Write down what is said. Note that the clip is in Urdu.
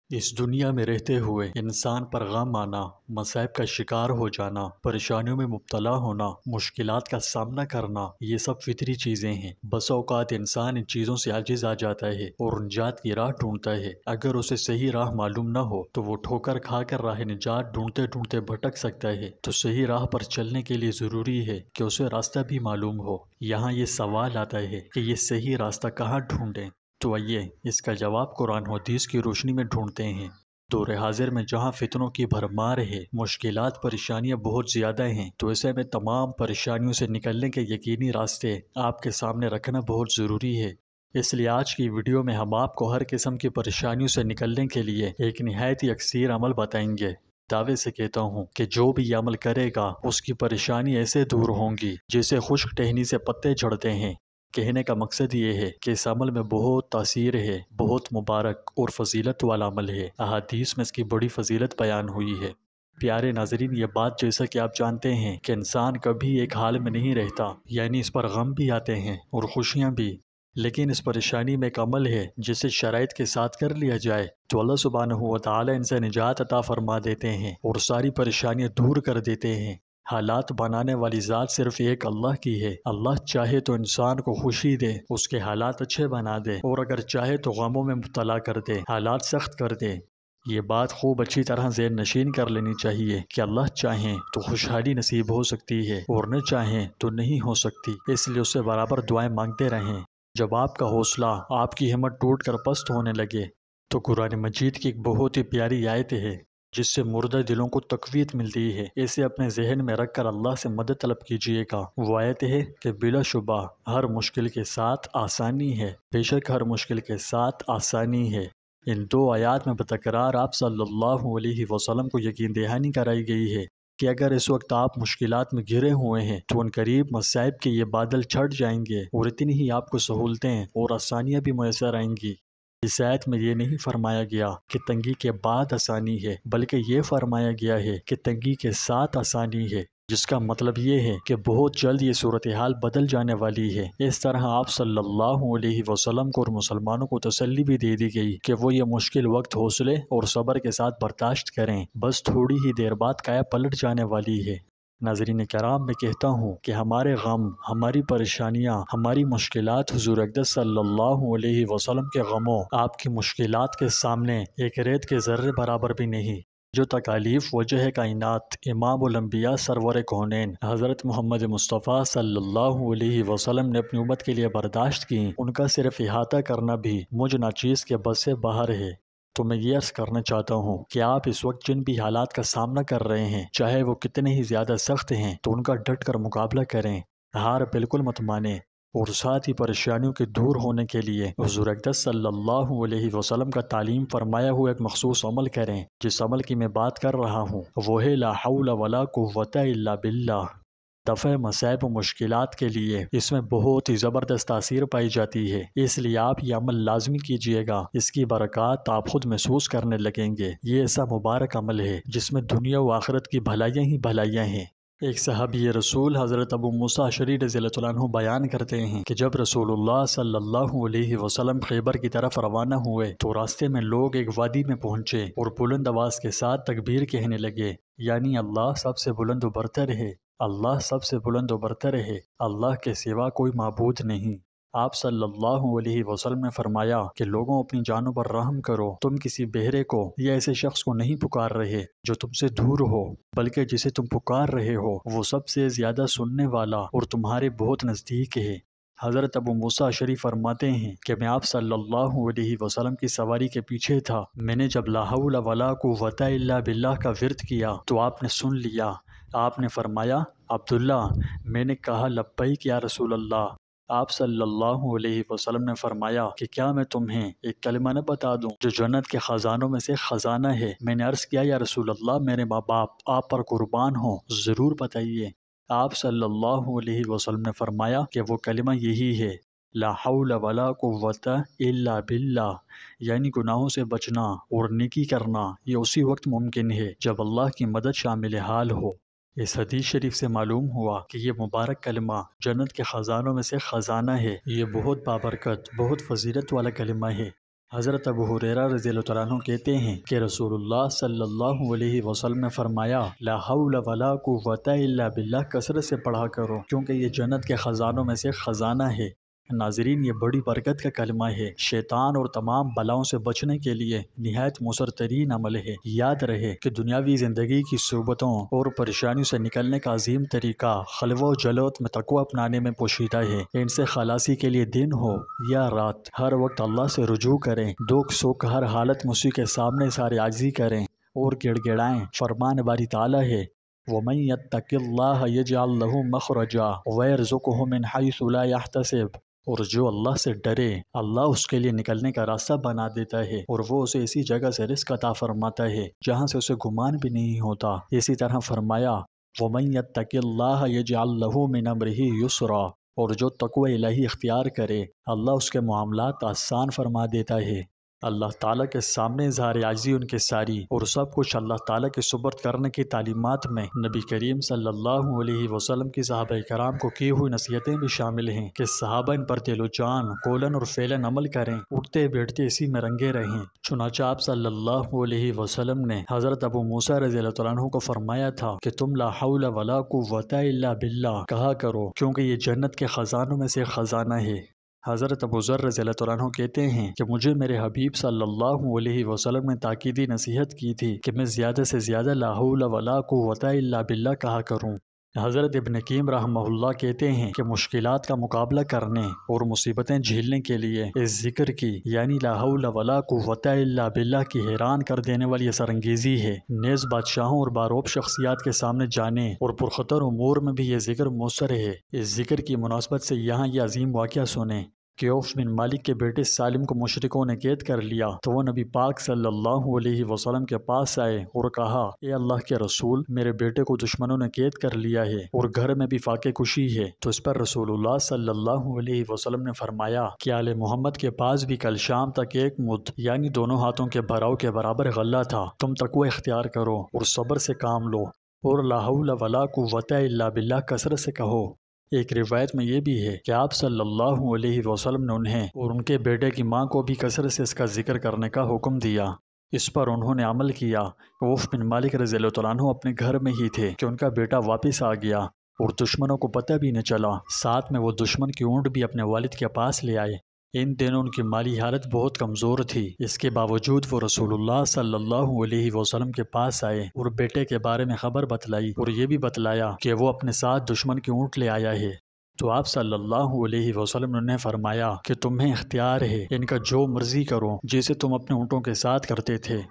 اس دنیا میں رہتے ہوئے انسان پر غم آنا، مصائب کا شکار ہو جانا، پریشانیوں میں مبتلا ہونا، مشکلات کا سامنا کرنا، یہ سب فطری چیزیں ہیں۔ بس اوقات انسان ان چیزوں سے عاجز آ جاتا ہے اور نجات کی راہ ڈھونڈتا ہے۔ اگر اسے صحیح راہ معلوم نہ ہو تو وہ ٹھوکر کھا کر راہ نجات ڈھونڈتے ڈھونڈتے بھٹک سکتا ہے۔ تو صحیح راہ پر چلنے کے لیے ضروری ہے کہ اسے راستہ بھی معلوم ہو۔ یہاں یہ سوال آتا ہے کہ یہ صحیح راستہ کہاں ڈھونڈیں؟ تو آئیے اس کا جواب قرآن و حدیث کی روشنی میں ڈھونڈتے ہیں۔ دور حاضر میں جہاں فتنوں کی بھرمار ہے، مشکلات پریشانیاں بہت زیادہ ہیں، تو ایسے میں تمام پریشانیوں سے نکلنے کے یقینی راستے آپ کے سامنے رکھنا بہت ضروری ہے۔ اس لیے آج کی ویڈیو میں ہم آپ کو ہر قسم کی پریشانیوں سے نکلنے کے لیے ایک نہایت یکسیر عمل بتائیں گے۔ دعوے سے کہتا ہوں کہ جو بھی یہ عمل کرے گا اس کی پریشانی ایسے دور ہوں گی جیسے خشک ٹہنی سے پتے جھڑتے ہیں۔ کہنے کا مقصد یہ ہے کہ اس عمل میں بہت تاثیر ہے، بہت مبارک اور فضیلت والا عمل ہے۔ احادیث میں اس کی بڑی فضیلت بیان ہوئی ہے۔ پیارے ناظرین، یہ بات جیسا کہ آپ جانتے ہیں کہ انسان کبھی ایک حال میں نہیں رہتا، یعنی اس پر غم بھی آتے ہیں اور خوشیاں بھی، لیکن اس پریشانی میں ایک عمل ہے جسے شرائط کے ساتھ کر لیا جائے تو اللہ سبحانہ و تعالی ان سے نجات عطا فرما دیتے ہیں اور ساری پریشانیاں دور کر دیتے ہیں۔ حالات بنانے والی ذات صرف ایک اللہ کی ہے۔ اللہ چاہے تو انسان کو خوشی دے، اس کے حالات اچھے بنا دے، اور اگر چاہے تو غموں میں مبتلا کر دے، حالات سخت کر دے۔ یہ بات خوب اچھی طرح ذہن نشین کر لینی چاہیے کہ اللہ چاہیں تو خوشحالی نصیب ہو سکتی ہے اور نہ چاہیں تو نہیں ہو سکتی۔ اس لیے اس سے برابر دعائیں مانگتے رہیں۔ جب آپ کا حوصلہ، آپ کی ہمت ٹوٹ کر پست ہونے لگے تو قرآن مجید کی ایک بہت ہی پیاری آیت ہے جس سے مردہ دلوں کو تقویت ملتی ہے۔ اسے اپنے ذہن میں رکھ کر اللہ سے مدد طلب کیجیے گا۔ وہ آیت ہے کہ بلا شبہ ہر مشکل کے ساتھ آسانی ہے، بے شک ہر مشکل کے ساتھ آسانی ہے۔ ان دو آیات میں بتکرار آپ صلی اللہ علیہ وسلم کو یقین دہانی کرائی گئی ہے کہ اگر اس وقت آپ مشکلات میں گھرے ہوئے ہیں تو ان قریب مصائب کے یہ بادل چھٹ جائیں گے اور اتنی ہی آپ کو سہولتیں اور آسانیاں بھی میسر آئیں گی۔ اس آیت میں یہ نہیں فرمایا گیا کہ تنگی کے بعد آسانی ہے، بلکہ یہ فرمایا گیا ہے کہ تنگی کے ساتھ آسانی ہے، جس کا مطلب یہ ہے کہ بہت جلد یہ صورتحال بدل جانے والی ہے۔ اس طرح آپ صلی اللہ علیہ وسلم کو اور مسلمانوں کو تسلی بھی دے دی گئی کہ وہ یہ مشکل وقت حوصلے اور صبر کے ساتھ برداشت کریں، بس تھوڑی ہی دیر بعد قیا پلٹ جانے والی ہے۔ ناظرین کرام، میں کہتا ہوں کہ ہمارے غم، ہماری پریشانیاں، ہماری مشکلات حضور اقدس صلی اللہ علیہ وسلم کے غموں، آپ کی مشکلات کے سامنے ایک ریت کے ذرے برابر بھی نہیں۔ جو تکالیف وجہ کائنات امام الانبیاء سرور کونین حضرت محمد مصطفیٰ صلی اللہ علیہ وسلم نے اپنی امت کے لیے برداشت کی، ان کا صرف احاطہ کرنا بھی مجھ ناچیز کے بس سے باہر ہے۔ تو میں یہ عرض کرنا چاہتا ہوں کہ آپ اس وقت جن بھی حالات کا سامنا کر رہے ہیں، چاہے وہ کتنے ہی زیادہ سخت ہیں، تو ان کا ڈٹ کر مقابلہ کریں، ہار بالکل مت مانیں، اور ساتھ ہی پریشانیوں کے دور ہونے کے لیے حضور اقدس صلی اللہ علیہ وسلم کا تعلیم فرمایا ہوا ایک مخصوص عمل کریں۔ جس عمل کی میں بات کر رہا ہوں وہ ہے لا حول ولا قوت الا باللہ۔ دفع مصائب و مشکلات کے لیے اس میں بہت ہی زبردست تاثیر پائی جاتی ہے، اس لیے آپ یہ عمل لازمی کیجئے گا۔ اس کی برکات آپ خود محسوس کرنے لگیں گے۔ یہ ایسا مبارک عمل ہے جس میں دنیا و آخرت کی بھلائیاں ہی بھلائیاں ہیں۔ ایک صحابی رسول حضرت ابو موسیٰ اشعری رضی اللہ عنہ بیان کرتے ہیں کہ جب رسول اللہ صلی اللہ علیہ وسلم خیبر کی طرف روانہ ہوئے تو راستے میں لوگ ایک وادی میں پہنچے اور بلند آواز کے ساتھ تکبیر کہنے لگے، یعنی اللہ سب سے بلند و برتر ہے، اللہ سب سے بلند و برتر ہے، اللہ کے سوا کوئی معبود نہیں۔ آپ صلی اللہ علیہ وسلم نے فرمایا کہ لوگوں، اپنی جانوں پر رحم کرو، تم کسی بہرے کو یا ایسے شخص کو نہیں پکار رہے جو تم سے دور ہو، بلکہ جسے تم پکار رہے ہو وہ سب سے زیادہ سننے والا اور تمہارے بہت نزدیک ہے۔ حضرت ابو موسیٰ اشعری فرماتے ہیں کہ میں آپ صلی اللہ علیہ وسلم کی سواری کے پیچھے تھا، میں نے جب لا حول ولا قوت الا باللہ کا ورد کیا تو آپ نے سن لیا۔ آپ نے فرمایا، عبداللہ۔ میں نے کہا، لبیک یا رسول اللہ۔ آپ صلی اللہ علیہ وسلم نے فرمایا کہ کیا میں تمہیں ایک کلمہ نہ بتا دوں جو جنت کے خزانوں میں سے خزانہ ہے؟ میں نے عرض کیا، یا رسول اللہ، میرے ماں باپ آپ پر قربان ہوں، ضرور بتائیے۔ آپ صلی اللہ علیہ وسلم نے فرمایا کہ وہ کلمہ یہی ہے، لا حول ولا قوت الا باللہ، یعنی گناہوں سے بچنا اور نیکی کرنا یہ اسی وقت ممکن ہے جب اللہ کی مدد شامل حال ہو۔ اس حدیث شریف سے معلوم ہوا کہ یہ مبارک کلمہ جنت کے خزانوں میں سے خزانہ ہے۔ یہ بہت بابرکت، بہت فضیلت والا کلمہ ہے۔ حضرت ابو ہریرہ رضی اللہ تعالیٰ عنہ کہتے ہیں کہ رسول اللہ صلی اللہ علیہ وسلم نے فرمایا لا حول ولا قوت الا باللہ کثرت سے پڑھا کرو کیونکہ یہ جنت کے خزانوں میں سے خزانہ ہے۔ ناظرین، یہ بڑی برکت کا کلمہ ہے، شیطان اور تمام بلاؤں سے بچنے کے لیے نہایت مؤثر ترین عمل ہے۔ یاد رہے کہ دنیاوی زندگی کی صعوبتوں اور پریشانیوں سے نکلنے کا عظیم طریقہ خلوہ و جلوت میں تقوی اپنانے میں پوشیدہ ہے۔ ان سے خلاصی کے لیے دن ہو یا رات ہر وقت اللہ سے رجوع کریں، دکھ سکھ ہر حالت میں اسی کے سامنے سارے عاجزی کریں اور گڑ گڑائیں۔ فرمان باری تعالیٰ ہے وَمَن يَتَّقِ اللَّهَ يَجْعَل لَّهُ مَخْرَجًا وَيَرْزُقْهُ مِنْ حَيْثُ لَا يَحْتَسِبُ، اور جو اللہ سے ڈرے اللہ اس کے لیے نکلنے کا راستہ بنا دیتا ہے اور وہ اسے اسی جگہ سے رزق عطا فرماتا ہے جہاں سے اسے گمان بھی نہیں ہوتا۔ اسی طرح فرمایا وَمَن يَتَّقِ اللَّهَ يَجْعَل لَّهُ مِنْ أَمْرِهِ يُسْرًا، اور جو تقوی الہی اختیار کرے اللہ اس کے معاملات آسان فرما دیتا ہے۔ اللہ تعالیٰ کے سامنے اظہار عاجزی ان کی ساری اور سب کچھ اللہ تعالیٰ کے سپرد کرنے کی تعلیمات میں نبی کریم صلی اللہ علیہ وسلم کی صحابہ کرام کو کی ہوئی نصیحتیں بھی شامل ہیں کہ صحابہ ان پر دل و جان قولاً اور فعلاً عمل کریں، اٹھتے بیٹھتے اسی میں رنگے رہیں۔ چنانچہ آپ صلی اللہ علیہ وسلم نے حضرت ابو موسیٰ رضی اللہ تعالیٰ عنہ کو فرمایا تھا کہ تم لا حول ولا قوت الا باللہ کہا کرو کیونکہ یہ جنت کے خزانوں میں سے خزانہ ہے۔ حضرت ابو ذر رضی اللہ تعالیٰ عنہ کہتے ہیں کہ مجھے میرے حبیب صلی اللہ علیہ وسلم نے تاکیدی نصیحت کی تھی کہ میں زیادہ سے زیادہ لا حول ولا قوت الا باللہ کہا کروں۔ حضرت ابن حکیم رحمہ اللہ کہتے ہیں کہ مشکلات کا مقابلہ کرنے اور مصیبتیں جھیلنے کے لیے اس ذکر کی یعنی لا حول ولا قوت الا باللہ کی حیران کر دینے والی اثر انگیزی ہے۔ نیز بادشاہوں اور باروب شخصیات کے سامنے جانے اور پرخطر امور میں بھی یہ ذکر مؤثر ہے۔ اس ذکر کی مناسبت سے یہاں یہ عظیم واقعہ سنیں کہ عوف بن مالک کے بیٹے سالم کو مشرکوں نے قید کر لیا تو وہ نبی پاک صلی اللہ علیہ وسلم کے پاس آئے اور کہا اے اللہ کے رسول، میرے بیٹے کو دشمنوں نے قید کر لیا ہے اور گھر میں بھی فاقے کشی ہے۔ تو اس پر رسول اللہ صلی اللہ علیہ وسلم نے فرمایا کہ آل محمد کے پاس بھی کل شام تک ایک مد یعنی دونوں ہاتھوں کے بھراؤ کے برابر غلہ تھا۔ تم تقوی اختیار کرو اور صبر سے کام لو اور لا حول ولا قوت الا باللہ کثرت سے کہو۔ ایک روایت میں یہ بھی ہے کہ آپ صلی اللہ علیہ وسلم نے انہیں اور ان کے بیٹے کی ماں کو بھی کثرت سے اس کا ذکر کرنے کا حکم دیا۔ اس پر انہوں نے عمل کیا۔ عوف بن مالک رضی اللہ تعالیٰ عنہ اپنے گھر میں ہی تھے کہ ان کا بیٹا واپس آ گیا اور دشمنوں کو پتہ بھی نہ چلا۔ ساتھ میں وہ دشمن کی اونٹ بھی اپنے والد کے پاس لے آئے۔ ان دنوں ان کی مالی حالت بہت کمزور تھی، اس کے باوجود وہ رسول اللہ صلی اللہ علیہ وسلم کے پاس آئے اور بیٹے کے بارے میں خبر بتلائی اور یہ بھی بتلایا کہ وہ اپنے ساتھ دشمن کی اونٹ لے آیا ہے۔ تو آپ صلی اللہ علیہ وسلم نے فرمایا کہ تمہیں اختیار ہے ان کا جو مرضی کرو جیسے تم اپنے اونٹوں کے ساتھ کرتے تھے۔